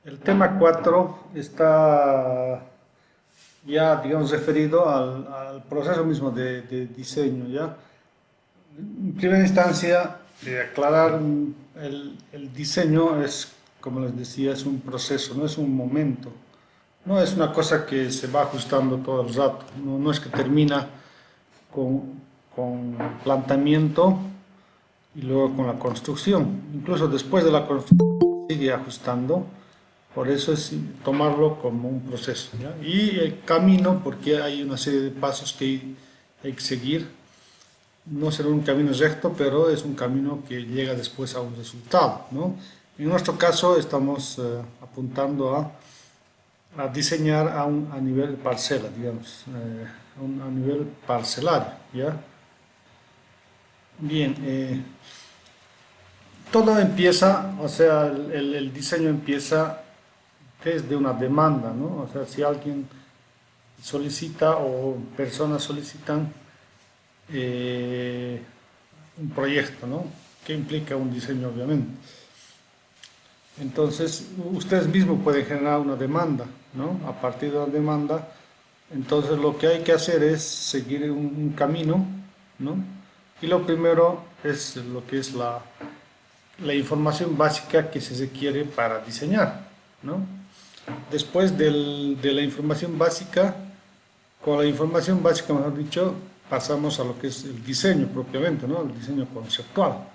El tema 4 está ya, digamos, referido al proceso mismo de diseño, ¿ya? En primera instancia, aclarar el diseño es, como les decía, es un proceso, no es un momento. No es una cosa que se va ajustando todo el rato, no es que termina con, con planteamiento y luego con la construcción. Incluso después de la construcción sigue ajustando. Por eso es tomarlo como un proceso, ¿ya? Y el camino, porque hay una serie de pasos que hay que seguir. No será un camino recto, pero es un camino que llega después a un resultado, ¿no? En nuestro caso estamos apuntando a diseñar a nivel parcela, digamos, a nivel parcelario, ¿ya? Bien, todo empieza, o sea, el diseño empieza desde una demanda, ¿no? O sea, si alguien solicita o personas solicitan eh, un proyecto, ¿no? Que implica un diseño, obviamente. Entonces, ustedes mismos pueden generar una demanda, ¿no? A partir de la demanda, entonces lo que hay que hacer es seguir un camino, ¿no? Y lo primero es lo que es la información básica que se requiere para diseñar, ¿no? Después de la información básica, con la información básica, mejor dicho, pasamos a lo que es el diseño propiamente, ¿no? El diseño conceptual,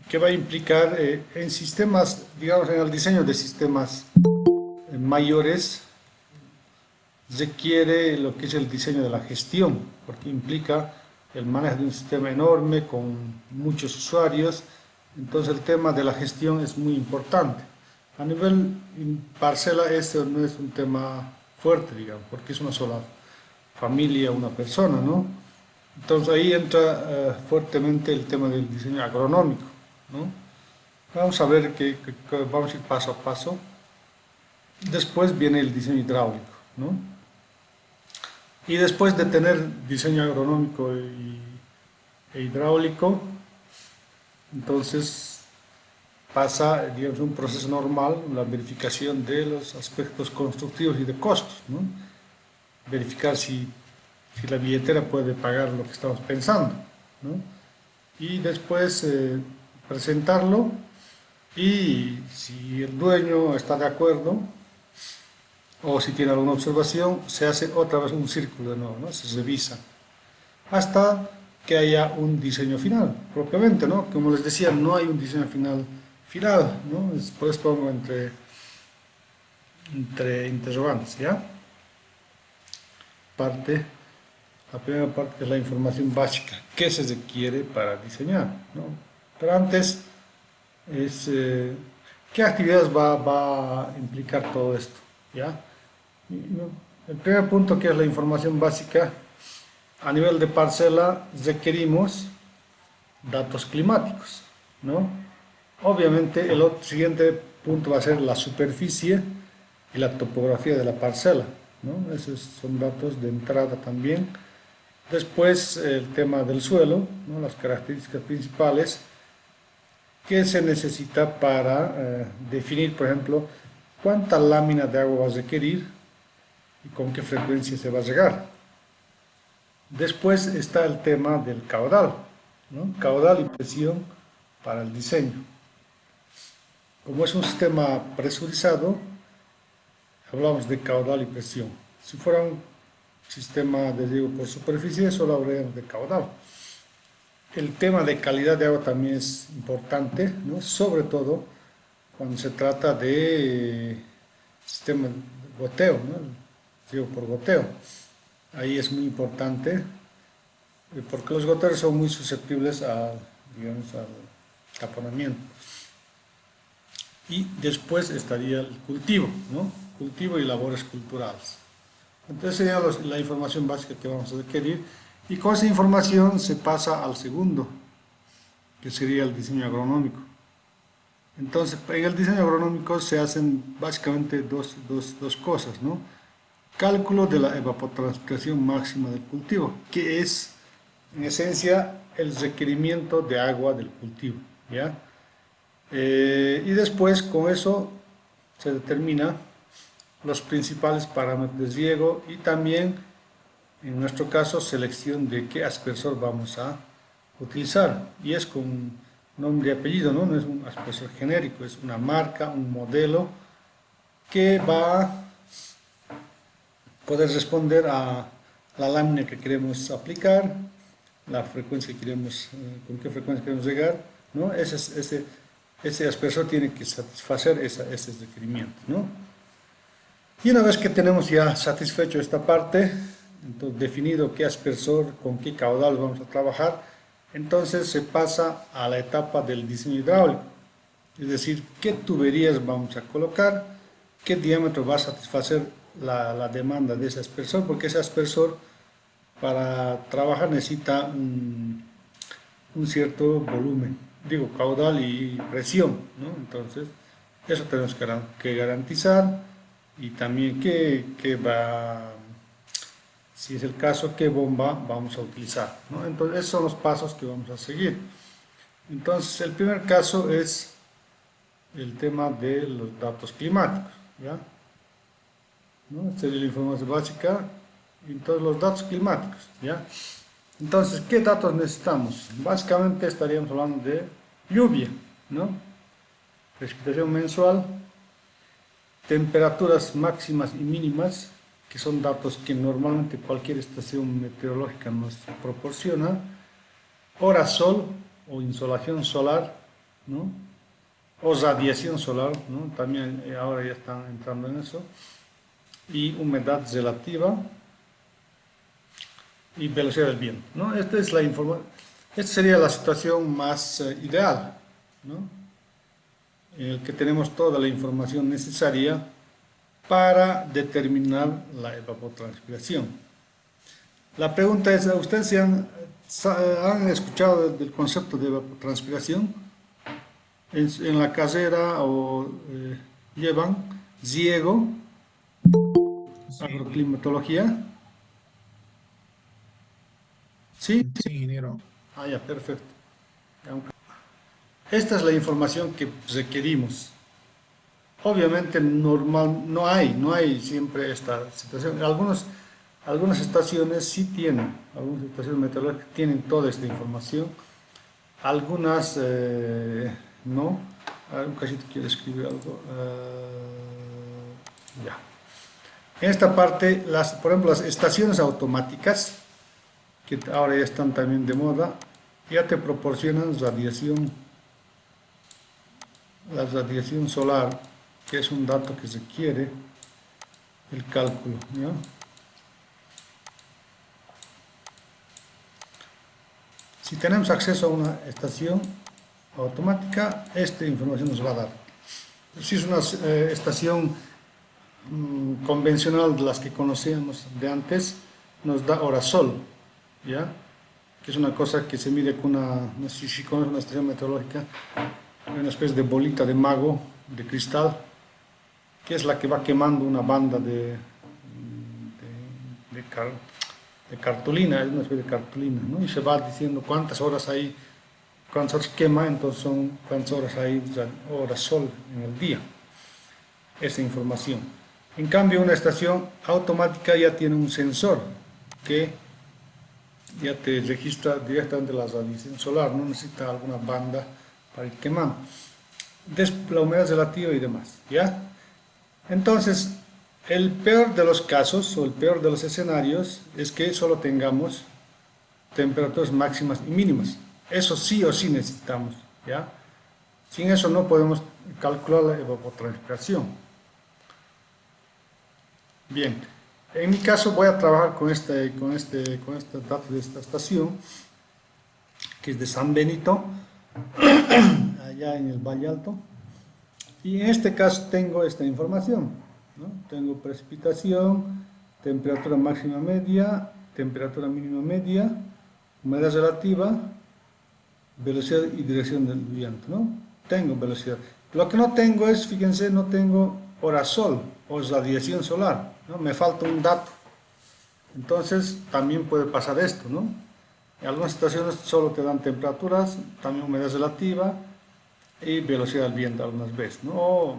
que va a implicar en sistemas, digamos, en el diseño de sistemas mayores, requiere lo que es el diseño de la gestión, porque implica el manejo de un sistema enorme con muchos usuarios, entonces el tema de la gestión es muy importante. A nivel parcela este no es un tema fuerte, digamos, porque es una sola familia, una persona, ¿no? Entonces ahí entra fuertemente el tema del diseño agronómico, ¿no? Vamos a ver vamos a ir paso a paso. Después viene el diseño hidráulico, ¿no? Y después de tener diseño agronómico e hidráulico, entonces pasa, digamos, un proceso normal, la verificación de los aspectos constructivos y de costos, ¿no? Verificar si la billetera puede pagar lo que estamos pensando, ¿no? Y después presentarlo y si el dueño está de acuerdo o si tiene alguna observación, se hace otra vez un círculo de nuevo, ¿no? Se revisa hasta que haya un diseño final, propiamente, ¿no? Como les decía, no hay un diseño final, ¿no? Después pongo entre interrogantes, ¿ya? Parte, la primera parte es la información básica, ¿qué se requiere para diseñar, ¿no? Pero antes es qué actividades va a implicar todo esto, ¿ya? El primer punto, que es la información básica, a nivel de parcela requerimos datos climáticos, ¿no? Obviamente el siguiente punto va a ser la superficie y la topografía de la parcela, ¿no? Esos son datos de entrada también. Después el tema del suelo, ¿no? Las características principales que se necesita para definir, por ejemplo, cuánta lámina de agua va a requerir y con qué frecuencia se va a regar. Después está el tema del caudal, ¿no? Caudal y presión para el diseño. Como es un sistema presurizado, hablamos de caudal y presión. Si fuera un sistema de riego por superficie, solo hablaríamos de caudal. El tema de calidad de agua también es importante, ¿no? Sobre todo cuando se trata de sistema de goteo, ¿no? El riego por goteo. Ahí es muy importante porque los goteros son muy susceptibles digamos, al taponamiento. Y después estaría el cultivo, ¿no? Cultivo y labores culturales. Entonces sería la información básica que vamos a requerir y con esa información se pasa al segundo, que sería el diseño agronómico. Entonces, en el diseño agronómico se hacen básicamente dos cosas, ¿no? Cálculo de la evapotranspiración máxima del cultivo, que es, en esencia, el requerimiento de agua del cultivo, ¿ya? Y después, con eso, se determina los principales parámetros de riego y también, en nuestro caso, selección de qué aspersor vamos a utilizar. Y es con nombre y apellido, ¿no? No es un aspersor genérico, es una marca, un modelo que va a poder responder a la lámina que queremos aplicar, la frecuencia que queremos, con qué frecuencia queremos llegar, ¿no? Ese aspersor tiene que satisfacer esos requerimientos, ¿no? Y una vez que tenemos ya satisfecho esta parte, entonces definido qué aspersor, con qué caudal vamos a trabajar, entonces se pasa a la etapa del diseño hidráulico, es decir, qué tuberías vamos a colocar, qué diámetro va a satisfacer la demanda de ese aspersor, porque ese aspersor para trabajar necesita un cierto volumen, digo, caudal y presión, ¿no? Entonces, eso tenemos que garantizar y también qué va, si es el caso, qué bomba vamos a utilizar, ¿no? Entonces, esos son los pasos que vamos a seguir. Entonces, el primer caso es el tema de los datos climáticos, ¿ya? ¿No? Esta es la información básica y todos los datos climáticos, ¿ya? Entonces, ¿qué datos necesitamos? Básicamente estaríamos hablando de lluvia, ¿no? Precipitación mensual, temperaturas máximas y mínimas, que son datos que normalmente cualquier estación meteorológica nos proporciona, hora sol o insolación solar, ¿no? O radiación solar, ¿no? También ahora ya están entrando en eso, y humedad relativa y velocidad del viento, ¿no? Esta sería la situación más ideal, ¿no? En el que tenemos toda la información necesaria para determinar la evapotranspiración. La pregunta es, ¿ustedes han escuchado del concepto de evapotranspiración? En la carrera o llevan riego, Sí, agroclimatología, ¿sí? sí, ingeniero. Ah, ya, perfecto. Esta es la información que requerimos. Obviamente no hay siempre esta situación. Algunas estaciones sí tienen, algunas estaciones meteorológicas tienen toda esta información, algunas no. A ver, un cachito quiero escribir algo. Ya. En esta parte, por ejemplo, las estaciones automáticas, que ahora ya están también de moda, ya te proporcionan la radiación solar, que es un dato que requiere el cálculo, ¿ya? Si tenemos acceso a una estación automática, esta información nos va a dar. Si es una estación convencional de las que conocíamos de antes, nos da hora sol, ¿ya? Que es una cosa que se mide con no sé si conoces una estación meteorológica, una especie de bolita de mago de cristal, que es la que va quemando una banda de cartulina, es una especie de cartulina, ¿no? Y se va diciendo cuántas horas quema, entonces son cuántas horas hay, horas sol en el día, esa información. En cambio, una estación automática ya tiene un sensor que ya te registra directamente la radiación solar, no necesita alguna banda para ir quemando. La humedad relativa y demás, ¿ya? Entonces, el peor de los casos o el peor de los escenarios es que solo tengamos temperaturas máximas y mínimas. Eso sí o sí necesitamos, ¿ya? Sin eso no podemos calcular la evapotranspiración. Bien, en mi caso voy a trabajar con este dato de esta estación, que es de San Benito, allá en el Valle Alto. Y en este caso tengo esta información, ¿no? Tengo precipitación, temperatura máxima media, temperatura mínima media, humedad relativa, velocidad y dirección del viento, ¿no? Tengo velocidad. Lo que no tengo es, fíjense, no tengo hora sol o radiación solar, ¿no? Me falta un dato. Entonces también puede pasar esto, ¿no? En algunas estaciones solo te dan temperaturas, también humedad relativa y velocidad del viento algunas veces, ¿no?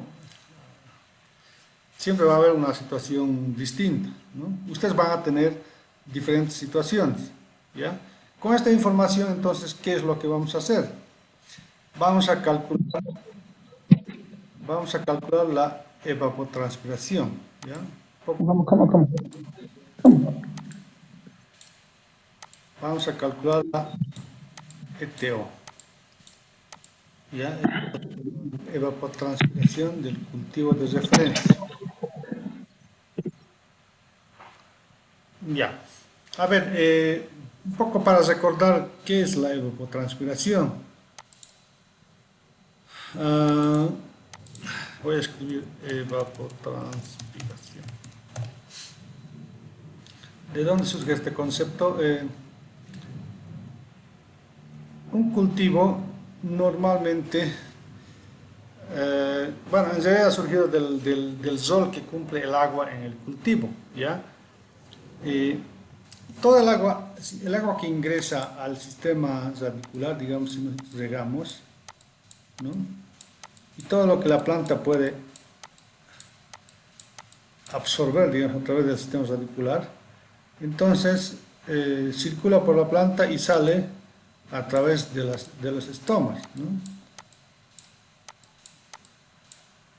siempre va a haber una situación distinta, ¿no? Ustedes van a tener diferentes situaciones, ¿ya? Con esta información, entonces, ¿qué es lo que vamos a hacer? Vamos a calcular la evapotranspiración, ¿ya? Vamos a calcular la ETO, ¿ya? Evapotranspiración del cultivo de referencia. Ya. A ver, un poco para recordar qué es la evapotranspiración. Ah, voy a escribir evapotranspiración. ¿De dónde surge este concepto? Un cultivo normalmente, bueno, en realidad ha surgido del rol que cumple el agua en el cultivo, ¿ya? Toda el agua que ingresa al sistema radicular, digamos, si nosotros regamos, ¿no? Y todo lo que la planta puede absorber, digamos, a través del sistema radicular, entonces circula por la planta y sale a través de los estomas, ¿no?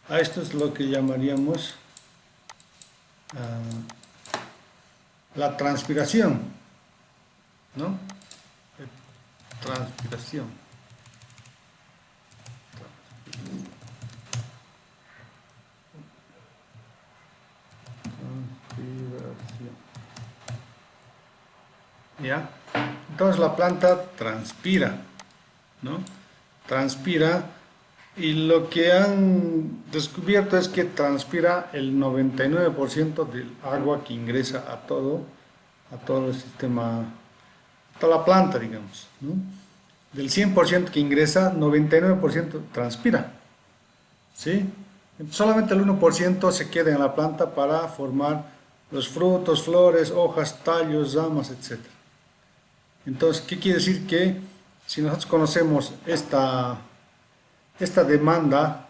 A esto es lo que llamaríamos la transpiración, ¿no? Transpiración. ¿Ya? Entonces la planta transpira, ¿no? Transpira, y lo que han descubierto es que transpira el 99% del agua que ingresa a todo el sistema, a toda la planta, digamos, ¿no? Del 100% que ingresa, 99% transpira, ¿sí? Solamente el 1% se queda en la planta para formar los frutos, flores, hojas, tallos, ramas, etc. Entonces, ¿qué quiere decir? Que si nosotros conocemos esta demanda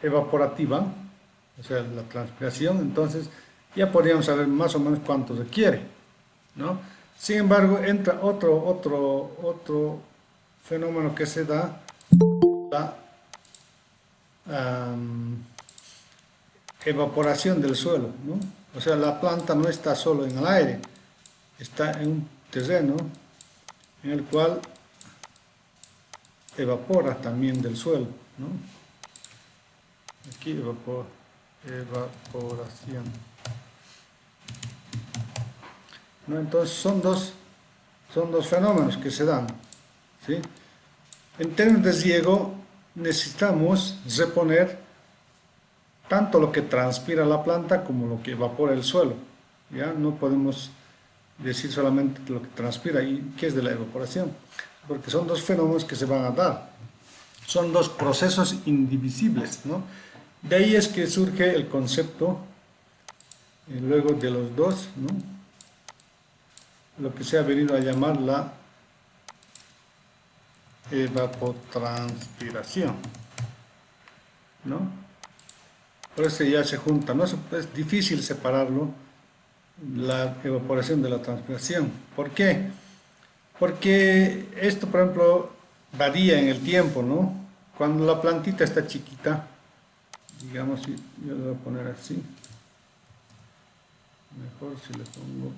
evaporativa, o sea, la transpiración, entonces ya podríamos saber más o menos cuánto requiere, ¿no? Sin embargo, entra otro fenómeno que se da, la evaporación del suelo, ¿no? O sea, la planta no está solo en el aire, está en un terreno en el cual evapora también del suelo, ¿no? Aquí evaporación, ¿no? Entonces son dos fenómenos que se dan, ¿sí? En términos de riego necesitamos reponer tanto lo que transpira la planta como lo que evapora el suelo, ¿ya? No podemos decir solamente lo que transpira. ¿Y qué es de la evaporación? Porque son dos fenómenos que se van a dar, son dos procesos indivisibles, ¿no? De ahí es que surge el concepto, luego de los dos, ¿no? Lo que se ha venido a llamar la evapotranspiración, ¿no? Por eso ya se junta, ¿no? Es difícil separarlo, la evaporación de la transpiración. ¿Por qué? Porque esto, por ejemplo, varía en el tiempo, ¿no? Cuando la plantita está chiquita, digamos, yo lo voy a poner así, mejor si le pongo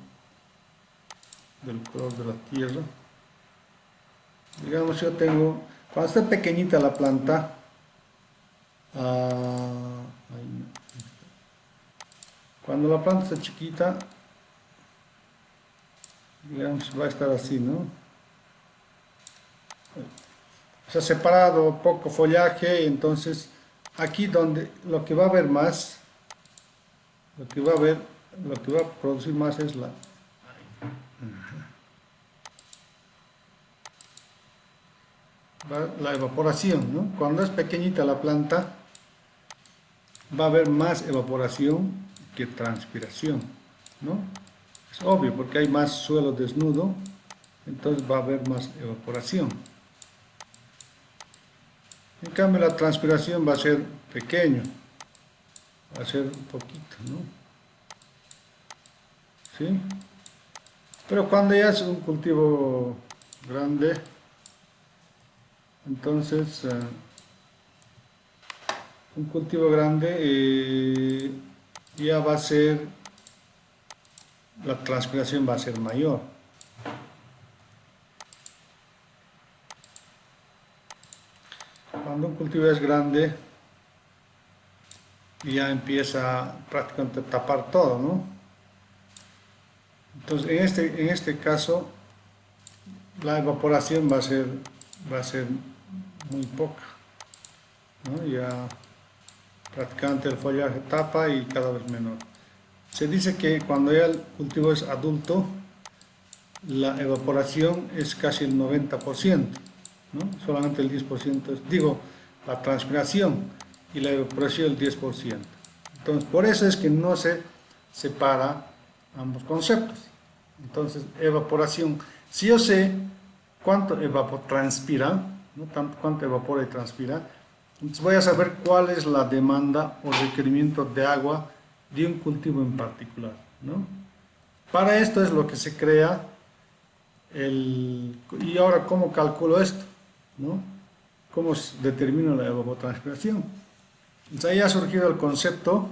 del color de la tierra. Digamos, yo tengo, cuando está pequeñita la planta, cuando la planta está chiquita, digamos, va a estar así, ¿no? O sea, separado, poco follaje, entonces aquí donde lo que va a haber más, lo que va a producir más es la evaporación, ¿no? Cuando es pequeñita la planta, va a haber más evaporación que transpiración, ¿no? Es obvio, porque hay más suelo desnudo, entonces va a haber más evaporación. En cambio, la transpiración va a ser pequeño, Va a ser un poquito, ¿no? ¿Sí? Pero cuando ya es un cultivo grande, entonces un cultivo grande ya va a ser, la transpiración va a ser mayor. Cuando un cultivo es grande, ya empieza prácticamente a tapar todo, ¿no? Entonces, en este caso, la evaporación va a ser muy poca, ¿no? Ya prácticamente el follaje tapa y cada vez menor. Se dice que cuando ya el cultivo es adulto, la evaporación es casi el 90%, ¿no? Solamente el 10% digo, la transpiración y la evaporación el 10%. Entonces, por eso es que no se separa ambos conceptos. Entonces, evaporación, si yo sé cuánto evapotranspira, ¿no? Tanto cuánto evapora y transpira, entonces voy a saber cuál es la demanda o requerimiento de agua de un cultivo en particular, ¿no? Para esto es lo que se crea y ahora, ¿cómo calculo esto? ¿No? ¿Cómo determino la evapotranspiración? Entonces ahí ha surgido el concepto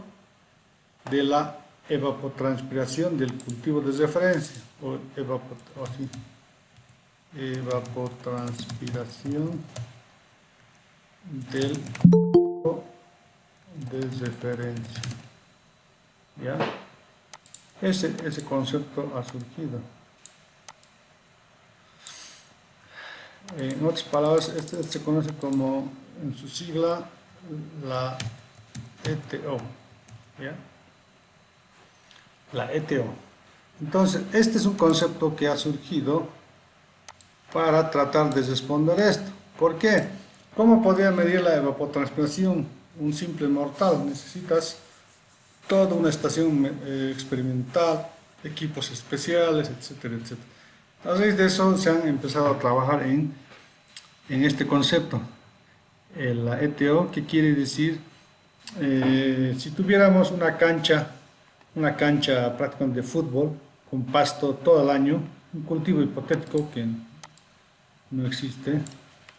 de la evapotranspiración del cultivo de referencia, o evapotranspiración del cultivo de referencia. ¿Ya? Ese concepto ha surgido. En otras palabras, este se conoce como, en su sigla, la ETO, ¿ya? La ETO. Entonces, este es un concepto que ha surgido para tratar de responder esto. ¿Por qué? ¿Cómo podría medir la evapotranspiración? Un simple mortal. Necesitas toda una estación experimental, equipos especiales, etcétera, etcétera. A raíz de eso se han empezado a trabajar en este concepto, la ETO, que quiere decir, si tuviéramos una cancha prácticamente de fútbol, con pasto todo el año, un cultivo hipotético que no existe,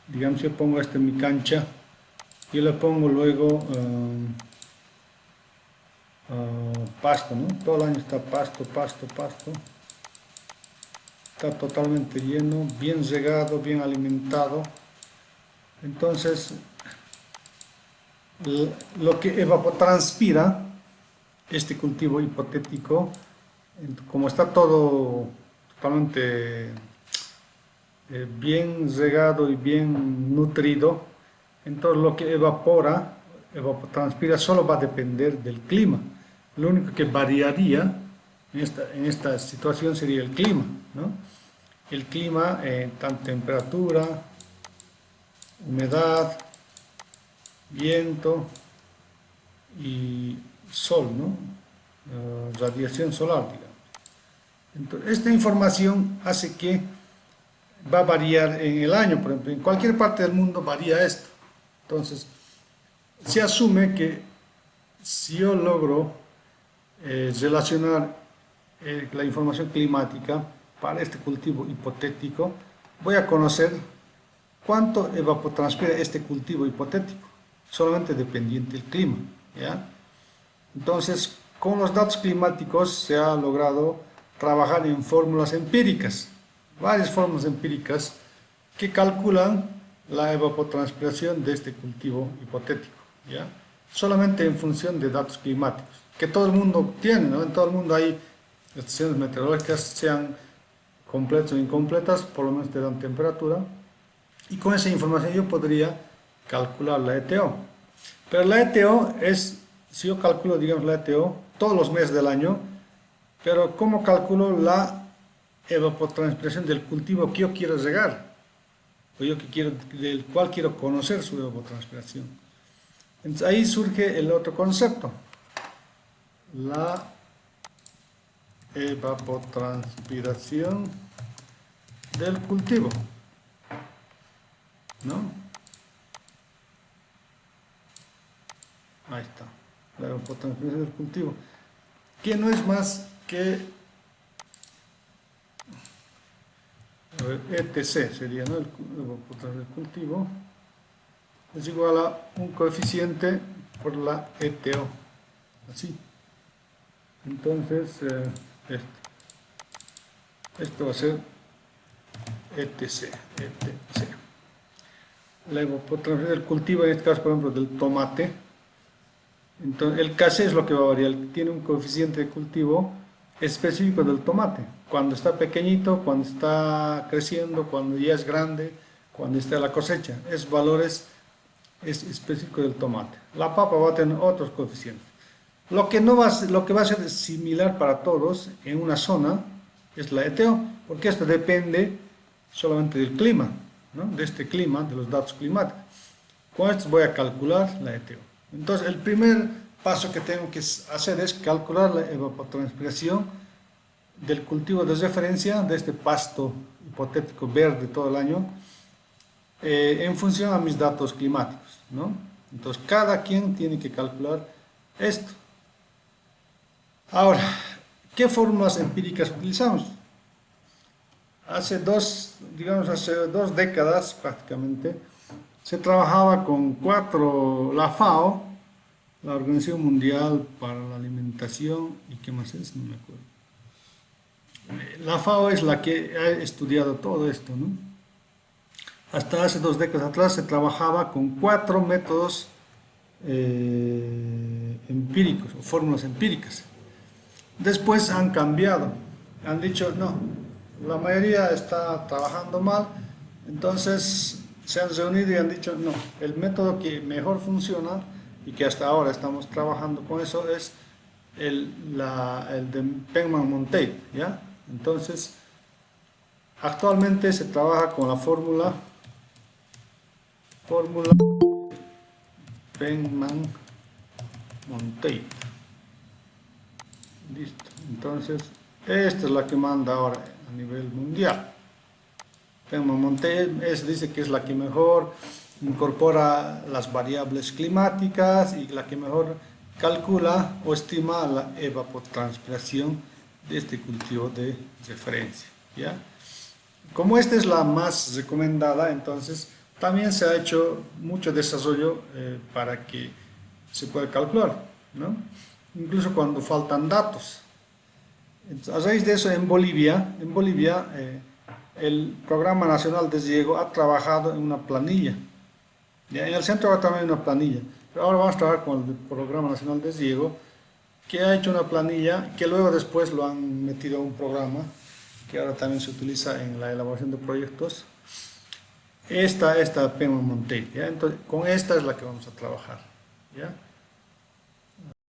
digamos, yo pongo en mi cancha, yo le pongo luego pasto, ¿no? Todo el año está pasto, pasto, pasto, está totalmente lleno, bien regado, bien alimentado. Entonces, lo que evapotranspira este cultivo hipotético, como está todo totalmente bien regado y bien nutrido, entonces lo que evapotranspira solo va a depender del clima. Lo único que variaría en esta situación sería el clima, ¿no? El clima, tanto temperatura, humedad, viento y sol, ¿no? Radiación solar, digamos. Entonces, esta información hace que va a variar en el año, por ejemplo, en cualquier parte del mundo varía esto. Entonces, se asume que si yo logro relacionar la información climática para este cultivo hipotético, voy a conocer cuánto evapotranspira este cultivo hipotético, solamente dependiente del clima, ¿ya? Entonces, con los datos climáticos se ha logrado trabajar en fórmulas empíricas, varias fórmulas empíricas que calculan la evapotranspiración de este cultivo hipotético, ¿ya? Solamente en función de datos climáticos, que todo el mundo tiene, ¿no? En todo el mundo hay estaciones meteorológicas, sean completas o incompletas, por lo menos te dan temperatura, y con esa información yo podría calcular la ETO. Pero la ETO es, si yo calculo, digamos, la ETO todos los meses del año, pero ¿cómo calculo la evapotranspiración del cultivo que yo quiero regar? O yo que quiero, del cual quiero conocer su evapotranspiración. Entonces ahí surge el otro concepto, la evapotranspiración del cultivo, ¿no? Ahí está. la evapotranspiración del cultivo, que no es más que ETC, sería, ¿no? El evapotranspiración del cultivo es igual a un coeficiente por la ETO, así. Entonces, esto va a ser ETC. La evapotranspiración del cultivo, en este caso, por ejemplo, del tomate. Entonces, el Kc es lo que va a variar, tiene un coeficiente de cultivo específico del tomate. Cuando está pequeñito, cuando está creciendo, cuando ya es grande, cuando está la cosecha. Esos valores es específico del tomate. La papa va a tener otros coeficientes. Lo que va a ser similar para todos en una zona es la ETO, porque esto depende solamente del clima, ¿no? De este clima, de los datos climáticos. Con esto voy a calcular la ETO. Entonces, el primer paso que tengo que hacer es calcular la evapotranspiración del cultivo de referencia de este pasto hipotético verde todo el año en función a mis datos climáticos, ¿no? Entonces, cada quien tiene que calcular esto. Ahora, ¿qué fórmulas empíricas utilizamos? Hace dos décadas prácticamente, se trabajaba con la FAO, la Organización Mundial para la Alimentación, ¿y qué más es? No me acuerdo. La FAO es la que ha estudiado todo esto, ¿no? Hasta hace 2 décadas atrás se trabajaba con 4 métodos empíricos o fórmulas empíricas. Después han cambiado, han dicho no, la mayoría está trabajando mal, entonces se han reunido y han dicho no, el método que mejor funciona y que hasta ahora estamos trabajando con eso es el de Penman-Monteith, ¿ya? Entonces, actualmente se trabaja con la fórmula Penman-Monteith. Listo. Entonces, esta es la que manda ahora a nivel mundial. Penman-Monteith dice que es la que mejor incorpora las variables climáticas y la que mejor calcula o estima la evapotranspiración de este cultivo de referencia, ¿ya? Como esta es la más recomendada, entonces también se ha hecho mucho desarrollo para que se pueda calcular, ¿no? Incluso cuando faltan datos. Entonces, a raíz de eso, en Bolivia el Programa Nacional de Riego ha trabajado en una planilla. ¿Ya? En el centro va también una planilla, pero ahora vamos a trabajar con el Programa Nacional de Riego, que ha hecho una planilla que luego después lo han metido a un programa que ahora también se utiliza en la elaboración de proyectos. Esta Penman-Monteith, ¿ya? Entonces, con esta es la que vamos a trabajar, ¿ya?